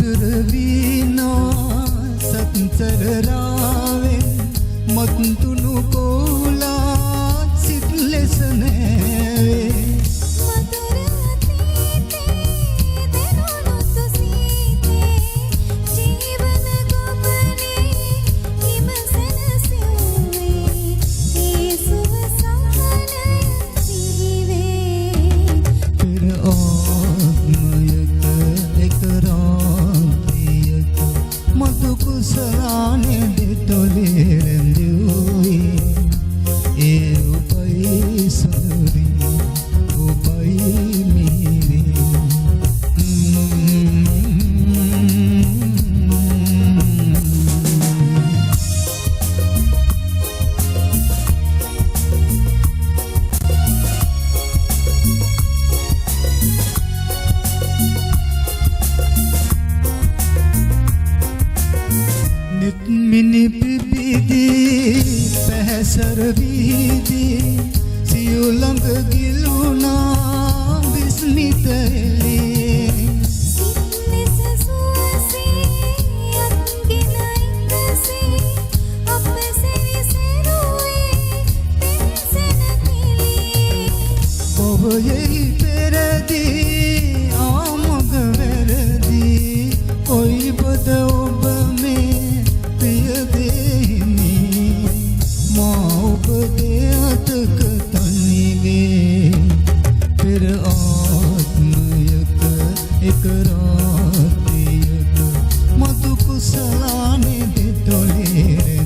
මధుර වීනා සත්තර රාවෙන් මත්තුණු කෝලා සිත් ලෙස නෑවේ කුසලානේ දෙතොලේ රැඳුවේ ඒ උපයි සුරි උපයි මිරි මිනි පිබිදී පැහැසර වීදී සියුලඟ ගිලුණා විස්මිත එළියේ සිත් සුවසේ අත්ගෙන ඉඳසේ අප සැරිසරුවේ පෙන්සන කිලියේ ඔබයෙහි පෙරදී ආමග වැරදී කොයිබද ඔබ මේ අතක තනිවේ පෙර ආත්මයක එක රාත්‍රියක මතු කුසලානේ දෙතොලේ